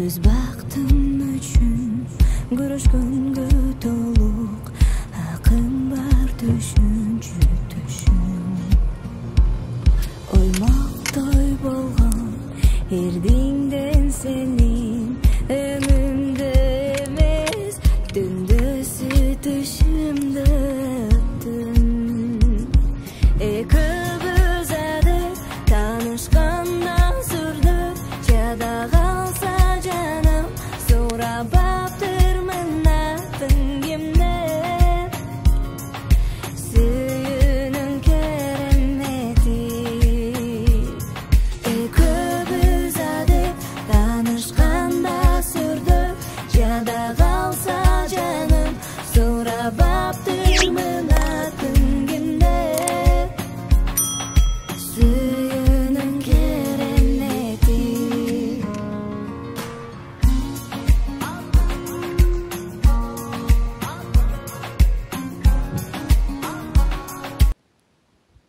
Өз бактым үчүн күрөшкөнгө толук акым бар түшүнчү Оймактой болгон эрдиңден сенин өмүмдө эмес түндөсү түшүмдө өттүм Экөөбүз адыр таанышкандан сүрдөр жада калса жаным сурабаптырмын атын кимден сүйүүнүн керемети Экөөбүз адыр таанышканда сүрдөр жада калса жаным сурабаптырмын атын кимден сүйүүнүн керемети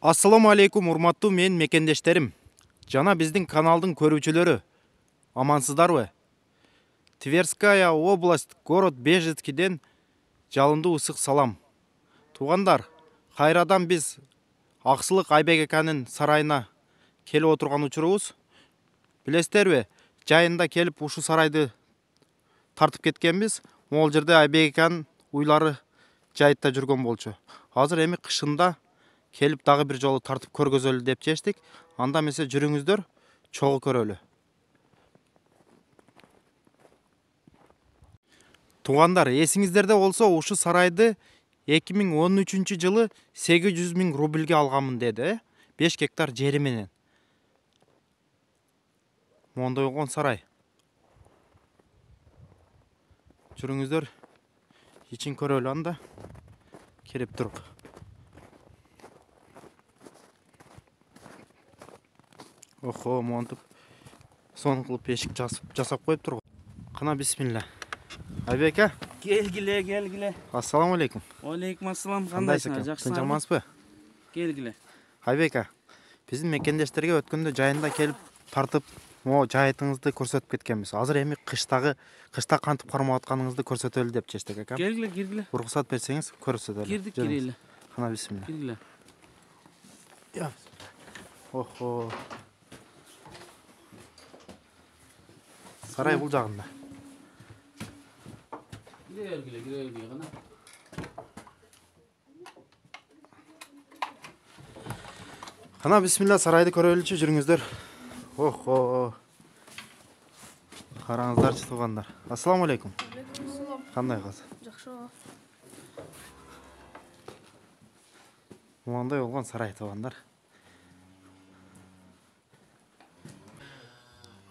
Ассаламу алейкум, урматтуу менин мекендештерим. Жана биздин каналдын көрүүчүлөрү. Амансыздарбы? Тверская область, город Бежецкиден жалындуу ысык салам. Туугандар, кайрадан биз Аксылык Айбек аканын сарайына келип отурган учурубуз. Билесиздерби, жайында келип ушу сарайды тартып кеткенбиз. Могул жерде Айбек аканын уйлары жайытта жүргөн болчу. Азыр эми кышында келип дагы бир жолу тартып көргөзөлү деп чечтик. Анда эмесе жүрүңүздөр, чогуу көрөлү. Туугандар, эсиңиздерде болсо, ушу сарайды 2013 жылы 800 000 рубльге алганмын деди, 5 гектар жери менен. Мондой болгон сарай. Жүрүңүздөр, ичин көрөлү анда. Кирип туруп. Охо, монтуп сон кылып эшик жасап коюп тургу. Кана бисмилла. Айбека, Келгиле. ассаламу алейкум. Алейкум ассалам. Кандайсыңар? Жакшысыңарбы? Жамансызбы? Келгиле. Айбека, биздин мекендештерге өткөндө жайында келип тартып, могу жайытыңызды көрсөтүп кеткенбиз. Азыр эми кышта кантип кармап атканыңызды көрсөтөлү деп чечтик акам. Келгиле, киргиле. Уруксат берсеңиз көрсөтөлү. Кирдик, кирели. Кана бисмилла. Киргиле. Охо. Сарай бул жагында. Киргиле, кана. Кана бисмилла, сарайды көрөлүчү, жүрүңүздөр. Охо. Караңыздарчы туугандар. Ассаламу алейкум. Алейкум. Кандай кыз? Жакшы. Мондой болгон сарай туугандар.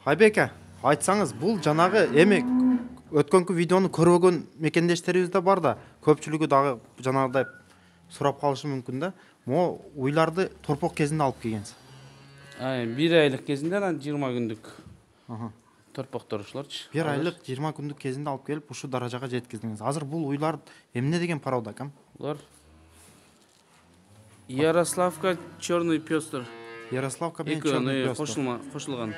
Айбека, айтсаңыз, бул жанагы эми өткөнкү видеону көрбөгөн мекендештерибиз да бар да, көпчүлүгү дагы жанагыдай сурап калышы мүмкүн да. Мо уйларды торпок кезинде алып келгенсиз. 1 айлык кезинде, 20 күндүк торпоктор ушуларчы. 1 айлык 20 күндүк кезинде алып келип ушу даражага жеткиздиңиз. Азыр бул уйлар эмне деген порода акам? Булар Ярославка черный пёстр. Ярославка менен черный пёстр. Кошулган.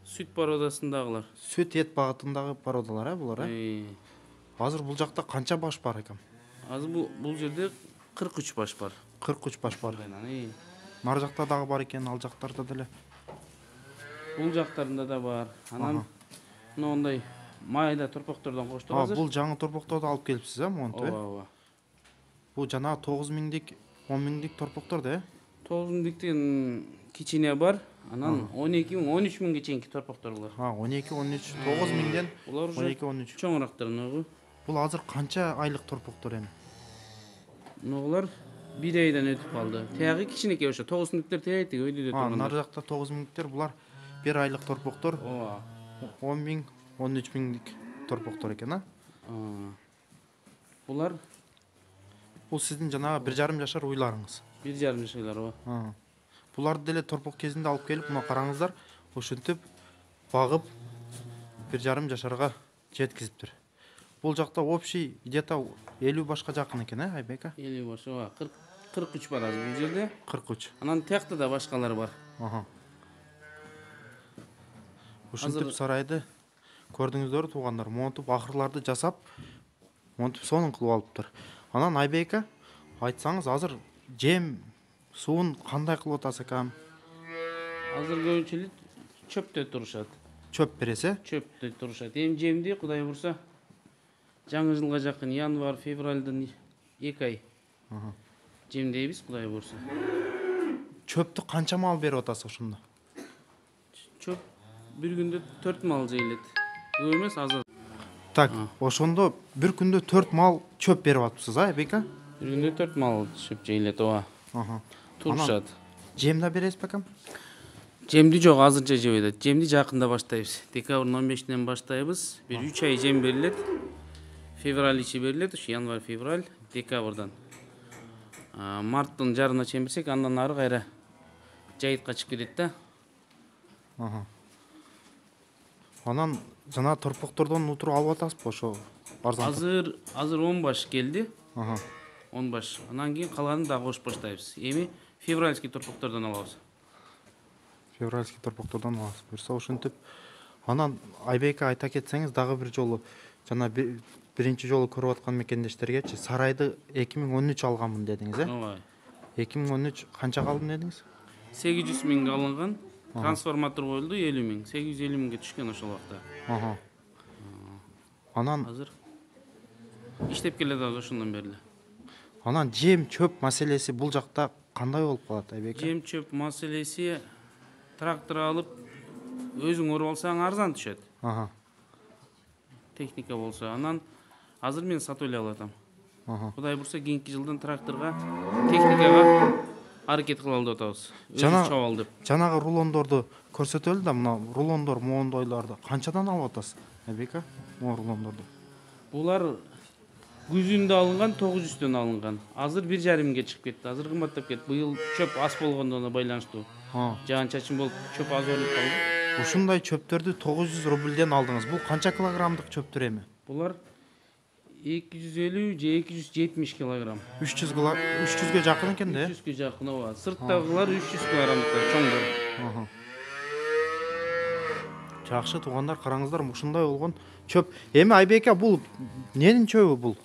Сүт породасындагылар. Сүт эт багытындагы породалар, булар, Азыр бул жакта канча баш бар экем? Азыр бул жерде 43 баш бар. 43 баш бар. Нар жакта дагы бар экен, ал жактарда деле. Бул жактарында да бар. Анан мондай майда торпоктордон коштук азыр. Бул жаңы торпокторду алып келипсиз, монту, Ооба. Бул жана 9 миңдик, 10 миңдик торпоктор да, 9 миңдиктен кичине бар. Анан 12 миң, 13 миңге чейинки торпоктор булар. 12, 13, 9 миңден 12, 13. Чоңурактар. Бул азыр канча айлык торпоктор эми? Ногулар 1 айдан өтүп калды. Тагы кичинекей ошо 9 миңдиктер тегейтти өйдүдө турган. Нар жакта 9 миңдиктер, булар 1 айлык торпоктор. 10 миң, 13 миңдик торпоктор экен, Булар бул сиздин жанагы 1,5 жашар уйларыңыз. 1,5 жашарлар, ооба. Буларды деле торпок кезинде алып келип, мына караңыздар, ошентип багып 1,5 жашарга жеткизиптир. Бул жакта общий где-то 50 башка жакын экен, Айбека? 50 баш, ооба. 43 бар азыр бул жерде. 43. Анан тиякта да башкалар бар. ушинтип сарайды көрдүңүздөр туугандар, монтуп акырларды жасап, монтуп сонун кылып алыптыр. Анан Айбек айтсаңыз, азыр жем суун кандай кылып атасыз экам? Азыр көбүнчө эле чөптө турушат. Чөп бересе? Чөптө турушат. Эми жемди Кудай бурса жаңы жылга жакын январь, февралдын 2 ай жемдейбиз Кудай бурса. Чөптү канча мал берип атасыз ошондо? Чөп бир күндө 4 мал жейилет. Көп эмес, азыр. Так, ошондо бир күндө 4 мал чөп берип атыпсыз, Айбек? Бир күндө 4 мал чөп жейилет, ооба. Турушат. Жем да бересиз бекем? Жемди жок, азырча жебей атат. Жемди жакында баштайбыз. Декабрдын 15-нен баштайбыз. Бир 3 ай жем берилет. Февраль ичи берилет, ушу январь, февраль, декабрдан. Марттын жарына чейин берсек, андан ары кайра жайытка чыгып кетет да. Анан жана торпоктордон утуруп алып атасызбы ошо арзан? Азыр 10 баш келди. 10 баш. Анан кийин калганын дагы кошуп баштайбыз. Эми февральский торпоктордон алабыз. Февральский торпоктордон аласыз. Буюрса ушинтип. Анан Айбек айта кетсеңиз, дагы бир жолу жана биринчи жолу көрүп аткан мекендештергечи сарайды 2013 алганмын дедиңиз, Ооба. 2013 канчага алдым дедиңиз? 800 миңге алынган. Трансформатор коюлду 50 миң. 850 миңге түшкөн ошол убакта. Анан Азыр иштеп келе атабыз ошондон бери. Анан жем чөп маселеси бул жакта кандай болуп калат, Айбек? Жем чөп маселеси трактор алып өзүң уруп алсаң арзан түшөт. Техника болсо, анан азыр мен сатып эле алып атам. Кудай бурса кийинки жылдан тракторга, техникага аракет кылалы деп атабыз. Өзү чабал деп. Жанагы рулондорду көрсөтөлү да, мына рулондор, mooндойлорду канчадан алып атасыз, Айбек? Могу рулондорду. Булар күзүндө алынган, 900дөн алынган. Азыр 1,5 миңге чыгып кетти. Азыр кымбаттап кетти. Быйыл чөп аз болгондон байланыштуу. Жаан чачын болуп, чөп аз болуп калды. Ушундай чөптөрдү 900 рубльден алдыңыз. Бул канча килограммдык чөптөр эми? Булар 250 же 270 килограмм. 300ге жакын экен да? 300ге жакын, ооба. Сырттагылар 300 килограммдыктар, чоңдор. Жакшы туугандар, караңыздар, ушундай болгон чөп. Эми Айбек, бул ненин чөбү бул?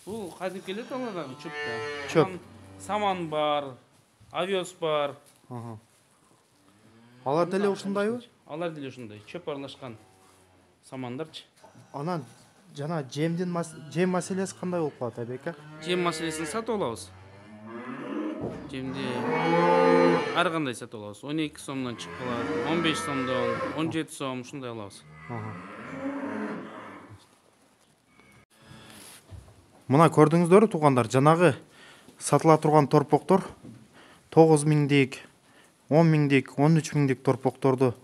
Бул кадимки эле талаадагы чөп да. Чөп. Саман бар, овес бар. Алар деле ушундайбы? Алар деле ушундай. Чөп аралашкан самандарчы. Анан жана жем маселеси кандай болуп калат, Айбек? Жем маселесин сатып алабыз. Жемди ар кандай сатып алабыз. 12 сомдон чыгып калат, 15 сомдон, 17 сом ушундай алабыз. Мына көрдүңүздөр туугандар, жанагы сатыла турган торпоктор 9 миңдик, 10 миңдик, 13 миңдик торпокторду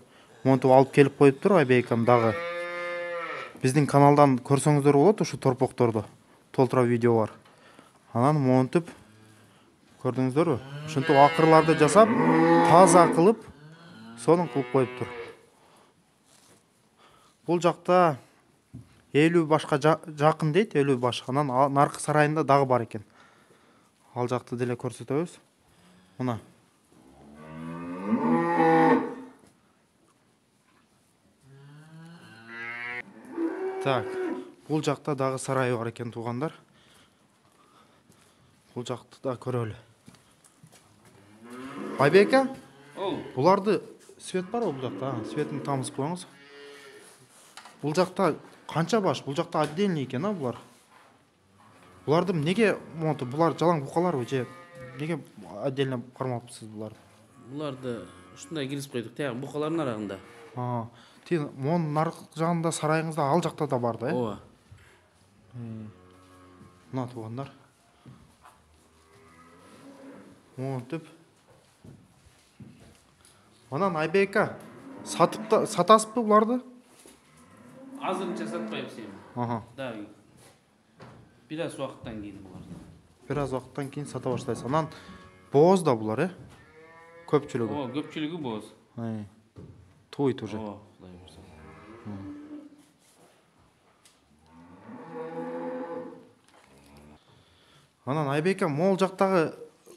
монтуп алып келип коюптур Айбекам дагы. Биздин каналдан көрсөңүздөр болот ушу торпокторду. Толтура видео бар. Анан монтуп көрдүңүздөрбү? Ушинтип акырларды жасап, таза кылып, сонун кылып коюптур. Бул жакта 50 башка жакын дейт, 50 баш. Анан наркы сарайында дагы бар экен. Ал жакты деле көрсөтөбүз. Мына. Так, бул жакта дагы сарай бар экен туугандар. Бул жакты да көрөлү. Айбек, буларды свет барбы бул жакта? Светин тамызып коюңуз. Бул жакта канча баш? Бул жакта отдельный экен, булар. Буларды неге монтуп? Булар жалаң букаларбы же неге отдельно кармапсыз буларды? Буларды ушундай киргизип койдук, тияк букалардын арагында. Тин мон нарк жагында сарайыңызда ал жакта да бар да, Ооба. Мына туугандар. Монтуп. Анан Айбек, сатасызбы буларды? Азырынча сатпайбыз эми. Да. Бир аз убакыттан кийин буларды. Бир аз убакыттан кийин сата баштайсыз. Анан бооз да булар, көпчүлүгү. Ооба, көпчүлүгү бооз. Туйт уже. Ооба, Кудай бурса. Анан Айбек, могул жактагы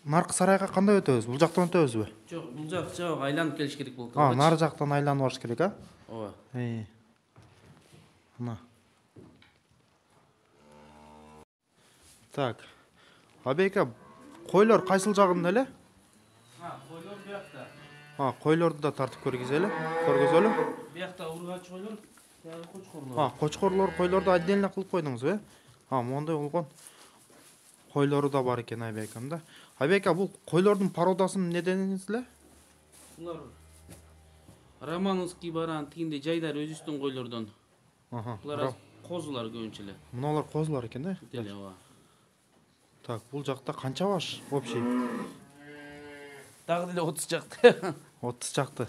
наркы сарайга кандай өтөбүз? Бул жактан өтөбүзбү? Жок, бул жак жок айланып келиш керек болот. Нары жактан айланып барыш керек, а? Ооба. Мына. Так. Абейка, койлор кайсыл жагында эле? Койлор биякта. Койлорду да тартып көргүзөлү. Биякта ургач койлор, тияғы кочкорлор. Кочкорлор, койлорду отдельно кылып койдуңузбу, моундай болгон. Койлору да бар экен Айбекам да. Айбека, бул койлордун породасын не дедиңиз эле? Булар Романовский баран тигинде жайдар өзүстүн койлордон. Булар козулар көбүнчө эле. Муналар козулар экен да? Деле, ооба. Так, бул жакта канча баш общий? Дагы деле 30 жакты. 30 жакты.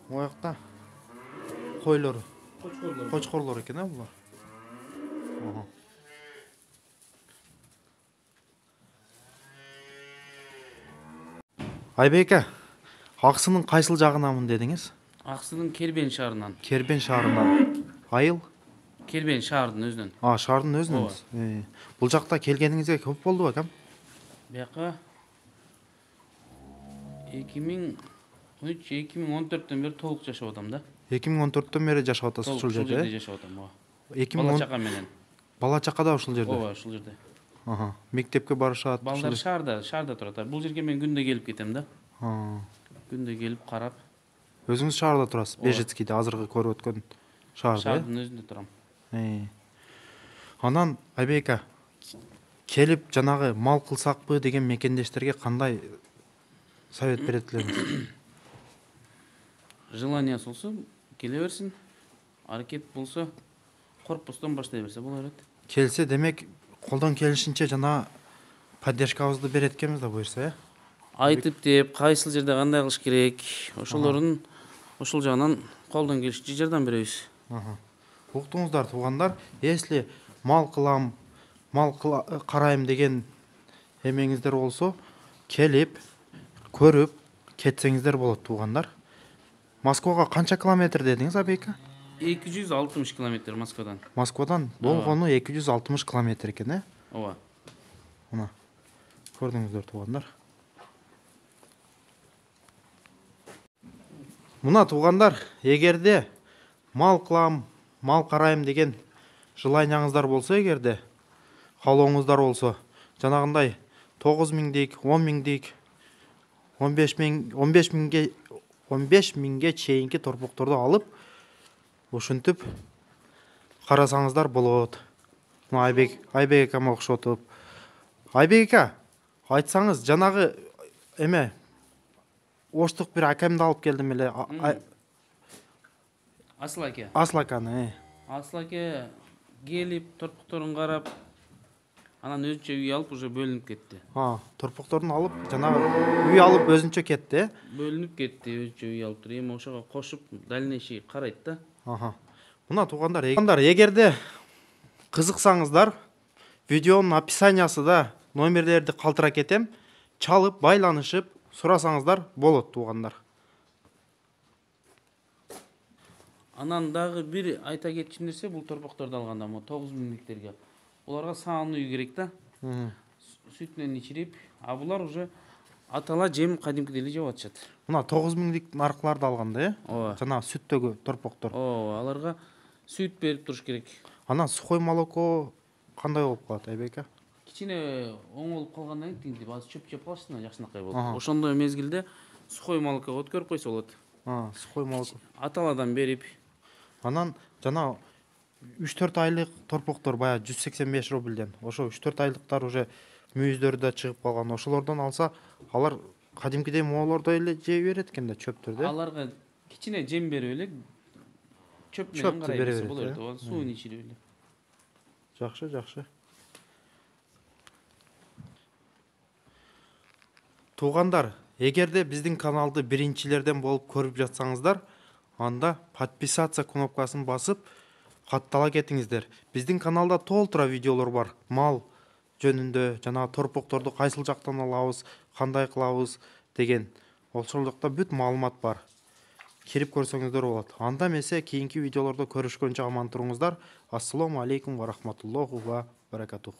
Бул жакта койлор, кочкорлор экен да булар. Айбека, Аксынын кайсыл жагынамын дедиңиз? Аксынын Кербен шаарынан. Кербен шаарынан. Айыл? Кербен шаардын өзүнөн. Шаардын өзүнөн. Бул жакта келгениңизге көп болду бекем? Бияка 2013-2014-төн бери толук жашап атам да. 2014-төн бери жашап атасыз ушул жерде? Ушул жерде жашап атам, ооба. Бала чака менен. Бала чака да ушул жерде? Ооба, ушул жерде. Мектепке барышат. Балдар шаарда турат. Бул жерге мен күндө келип кетем да. Күндө келип карап. Өзүңүз шаарда турасыз? Бежецкийде азыркы көрүп өткөн шаарда. Шаардын өзүндө турам. Анан Айбека, келип жанагы мал кылсакпы деген мекендештерге кандай совет берет элеңиз? Желаниясы болсо келе берсин. Аракет болсо корпустан баштай берсе боло берет. Келсе, демек колдон келишинче жана поддержкабызды берет экенбиз да буюрса, Айтып деп, кайсыл жерде кандай кылыш керек, ошолорун ошол жагынан колдон келишинче жардам беребиз. Уктуңуздар туугандар, если мал кылам, карайм деген эмеңиздер болсо, келип, көрүп, кетсеңиздер болот туугандар. Москвага канча километр дедиңиз, Абейка? 260 километр Москвадан. Москвадан болгону 260 километр экен, Ооба. Мына, көрдүңүздөр туугандар. Мына туугандар, эгерде мал кылам, мал карайм деген желанияңыздар болсо, эгерде каалооңуздар болсо, жанагындай 9000дик, 10000дик, 15000ге чейинки торпокторду алып, ушинтип карасаңыздар болот. Мына Айбек акама окшотуп. Айбек ака, айтсаңыз, жанагы эме оштук бир акамды алып келдим эле. Асыл аке. Асыл аканы. Асыл аке келип, торпокторун карап, анан өзүнчө үй алып уже бөлүнүп кетти. Торпокторун алып, жанагы үй алып өзүнчө кетти. Бөлүнүп кетти, өзүнчө үй алып туруп, эми ошого кошуп дальнейший карайт да. Мына туугандар, эгерде кызыксаңыздар, видеонун описаниясында номерлерди калтыра кетем, чалып, байланышып, сурасаңыздар болот туугандар. Анан дагы бир айта кетчү нерсе, бул торпокторду алганда 9000диктерге. Буларга саан үй керек да. Сүтүнөн ичирип, булар уже атала жем кадимкидей эле жеп атышат. Мына 9000дик наркыларды алганда, Ооба. жана сүттөгү торпоктор. Ооба, аларга сүт берип туруш керек. Анан сухой молоко кандай болуп калат, Айбека? Кичине оң болуп калгандан кийин тигинтип аз чөп жеп калышсың, жакшынакай болот. Ошондой мезгилде сухой молокого өткөрүп койсо болот. Сухой молоко. Аталадан берип. Анан жана 3-4 айлык торпоктор баягы 185 рубльден. Ошо 3-4 айлыктар уже мүйүздөрү да чыгып калган. Ошолордон алса, алар кадимкидей моолордой эле жей берет экен да, чөптөрдү. Аларга кичине жем берип эле чөп менен карай берсе болот. Суун ичирип эле. Жакшы. Туугандар, эгерде биздин каналды биринчилерден болуп көрүп жатсаңыздар, анда подписаться кнопкасын басып, каттала кетиңиздер. Биздин каналда толтура видеолор бар. Мал жөнүндө, жана торпокторду кайсыл жактан алабыз, кандай кылабыз деген. Ошол жакта бүт маалымат бар. Кирип көрсөңүздөр болот. Анда эмесе кийинки видеолордо көрүшкөнчө аман туруңуздар. Ассаламу алейкум ва рахматуллаху ва баракатух.